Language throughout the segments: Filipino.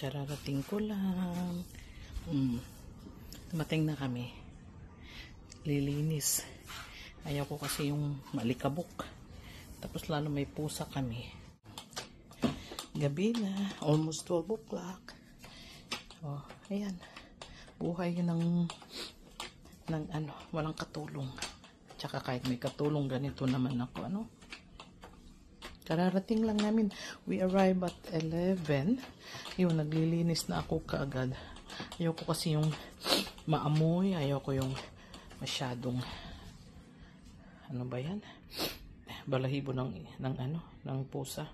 Kararating ko lang. Dumating na kami. Lilinis. Ayaw ko kasi yung malikabok. Tapos lalo may pusa kami. Gabi na. Almost 12 o'clock. Oh, ayan. Buhay ng walang katulong. Tsaka kahit may katulong, ganito naman ako, Kararating lang namin. We arrive at 11. Yun, naglilinis na ako kaagad. Ayoko kasi yung maamoy. Ayoko yung masyadong, ano ba yan? Balahibo ng pusa.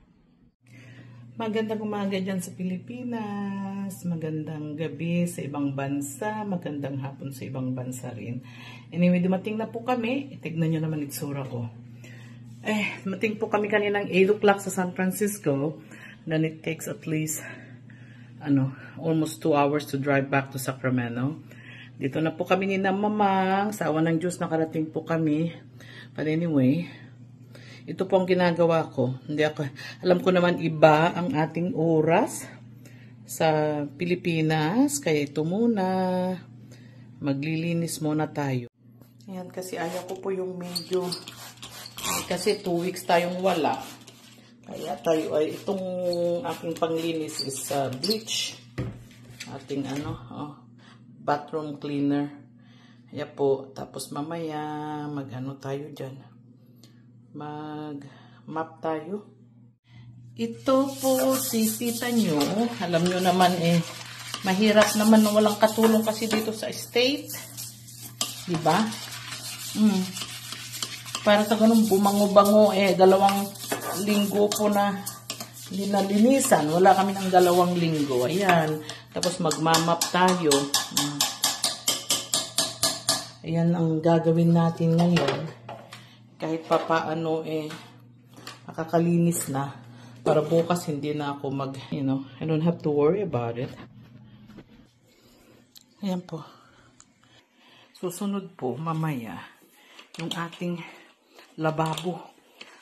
Magandang umaga dyan sa Pilipinas. Magandang gabi sa ibang bansa. Magandang hapon sa ibang bansa rin. Anyway, dumating na po kami. Tignan nyo naman itsura ko. Dumating po kami kaninang 8 o'clock sa San Francisco. Then it takes at least, almost 2 hours to drive back to Sacramento. Dito na po kami ni Mamang. Sa awa ng Diyos, nakarating po kami. But anyway, ito po ang ginagawa ko. Alam ko naman iba ang ating oras sa Pilipinas. Kaya ito muna. Maglilinis muna tayo. Ayan, kasi ayaw ko po yung medyo... Kasi 2 weeks tayong wala. Kaya tayo ay itong aking panglinis is bleach. Ating bathroom cleaner. Kaya po, tapos mamaya tayo dyan. Mag-map tayo. Ito po si tita nyo. Alam nyo naman mahirap naman na walang katulong kasi dito sa state. Diba? Para sa ganun bumango-bango 2 linggo po na linalinisan. Wala kami ng 2 linggo. Ayan. Tapos magmamap tayo. Ayan ang gagawin natin ngayon. Kahit papaano makakalinis na. Para bukas hindi na ako I don't have to worry about it. Ayan po. Susunod po mamaya yung ating lababo.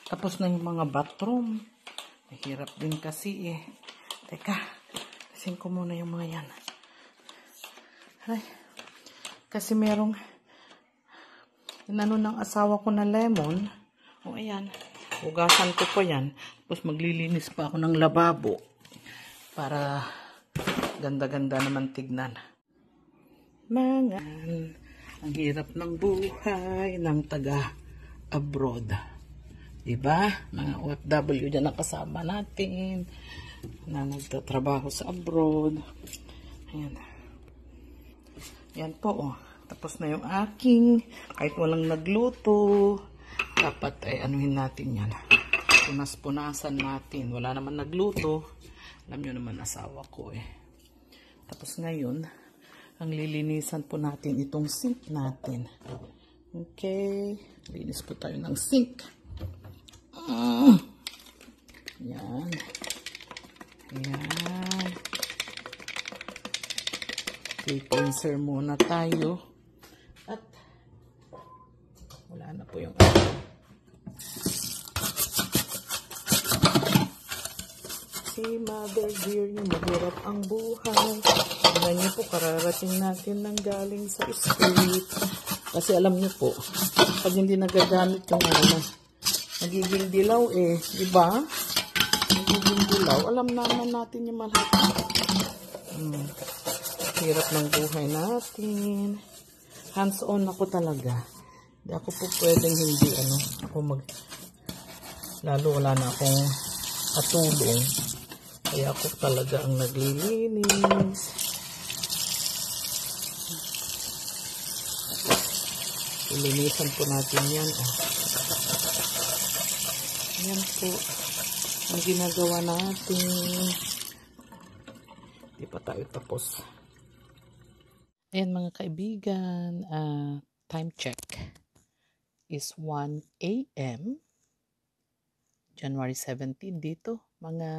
Tapos na yung mga bathroom. Mahirap din kasi Teka, kasin ko muna yung mga yan. Ay, kasi merong ng asawa ko na lemon. Ayan. Hugasan ko pa yan. Tapos maglilinis pa ako ng lababo. Para ganda-ganda naman tignan. Ang hirap ng buhay ng taga-abroad. Diba? Mga OFW dyan ang kasama natin na nagtatrabaho sa abroad. Ayan. Ayan po, Tapos na yung aking, kahit walang nagluto, dapat anuhin natin yan. Punas-punasan natin. Wala naman nagluto. Alam nyo naman asawa ko Tapos ngayon, ang lilinisan po natin itong sink natin. Okay. Linis po tayo ng sink. Yan. Yan. Cleanser muna tayo. At wala na po yung si Mother Dear niyo, mahirap ang buhay. Tignan niyo po, kararating natin ng galing sa street. Kasi alam niyo po, pag hindi nagagamit yung nagiging dilaw diba? Nagiging dilaw. Alam naman natin yung malaki. Hirap ng buhay natin. Hands-on ako talaga. Hindi ako po pwedeng hindi lalo wala na akong katulong. Kaya ako talaga ang naglilinis. Ilinisan po natin yan. Yan po ang ginagawa natin. Di pa tayo tapos. Ayan mga kaibigan, time check is 1 a.m. January 17 dito. Mga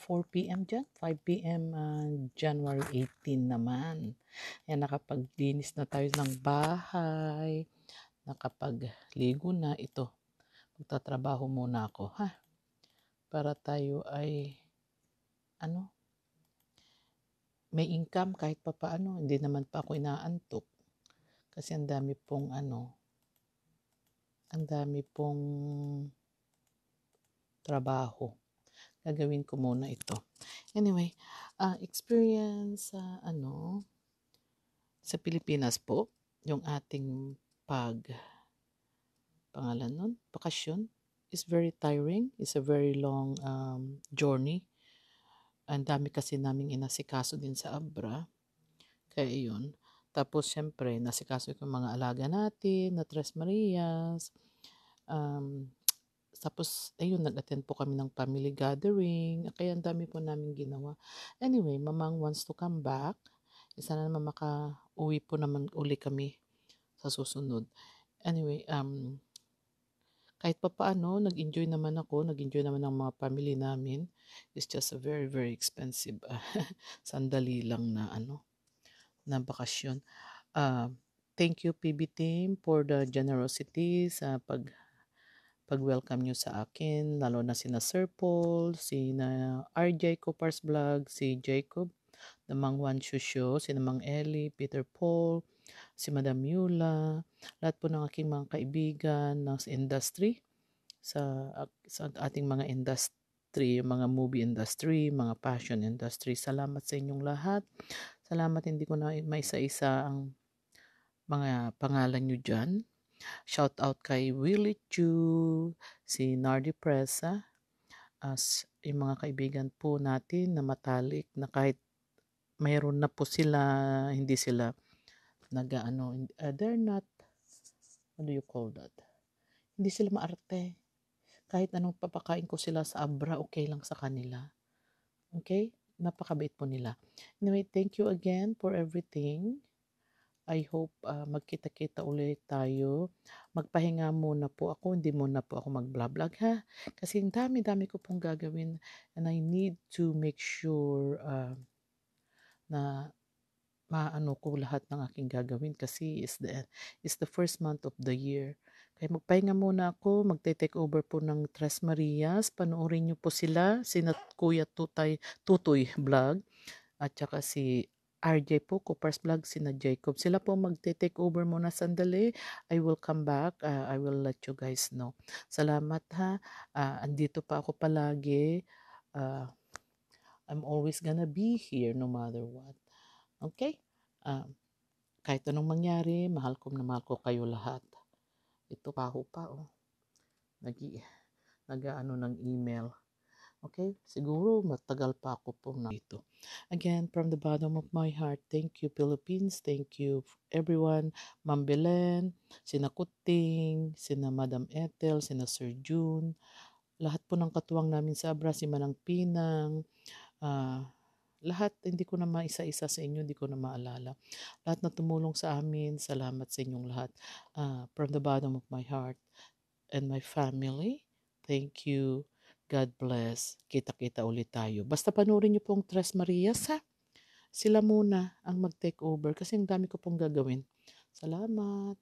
4 p.m. dyan. 5 p.m. January 18 naman. Ayan, nakapaglinis na tayo ng bahay. Nakapagligo na. Ito, magtatrabaho muna ako. Para tayo ay may income kahit papaano. Hindi naman pa ako inaantok. Kasi ang dami pong trabaho. Gagawin ko muna ito. Anyway, experience sa Pilipinas po, yung ating bakasyon is very tiring. It's a very long journey. Ang dami kasi naming inasikaso din sa Abra. Kaya yun. Tapos, syempre, nasikaso ko yung mga alaga natin, na Tres Marias. Tapos, ayun, nag-attend po kami ng family gathering. Kaya ang dami po namin ginawa. Anyway, Mamang wants to come back. Sana naman maka-uwi po naman uli kami sa susunod. Anyway, kahit pa paano, nag-enjoy naman ng mga family namin. It's just a very, very expensive, sandali lang na na bakasyon. Thank you PB team for the generosity sa pag-welcome nyo sa akin, lalo na sina Sir Paul, sina RJ Cooper's Vlog, si Jacob, the Mang Juan Shusho, sina Mang Ellie, Peter Paul, si Madam Yula, lahat po ng aking mga kaibigan ng industry, sa ating mga industry, mga movie industry, mga fashion industry. Salamat sa inyong lahat. Salamat, hindi ko na maisa-isa ang mga pangalan nyo dyan. Shout out kay Willie Chu, si Nardi Presa, as yung mga kaibigan po natin na matalik na kahit mayroon na po sila, hindi sila they're not, what do you call that? Hindi sila maarte. Kahit anong papakain ko sila sa Abra, okay lang sa kanila. Okay? Napakabait po nila. Anyway, thank you again for everything. I hope magkita-kita ulit tayo. Magpahinga muna po ako. Hindi muna po ako mag-vlog ha. Kasi ang dami-dami ko pong gagawin. And I need to make sure na maano ko lahat ng aking gagawin. Kasi it's the first month of the year. Kaya magpahinga muna ako, magte-take over po ng Tres Marias. Panoorin niyo po sila, sina Kuya Tutoy Vlog, at saka si RJ po, Cooper's Vlog, sina Jacob. Sila po magte-take over muna sandali. I will come back. I will let you guys know. Salamat ha. Andito pa ako palagi. I'm always gonna be here no matter what. Okay? Kahit anong mangyari, mahal ko kayo lahat. Ito pa nag-aano ng email. Okay? Siguro matagal pa ako po na dito. Again, from the bottom of my heart, thank you Philippines, thank you everyone, Ma'am Belen, sina Kuting, sina Madam Ethel, sina Sir June, lahat po ng katuwang namin sa Abra, si Manang Pinang, lahat, hindi ko na maisa-isa sa inyo, hindi ko na maalala. Lahat na tumulong sa amin, salamat sa inyong lahat. From the bottom of my heart and my family, thank you. God bless. Kita-kita ulit tayo. Basta panoorin niyo pong Tres Marias ha. Sila muna ang mag-take over kasi ang dami ko pong gagawin. Salamat.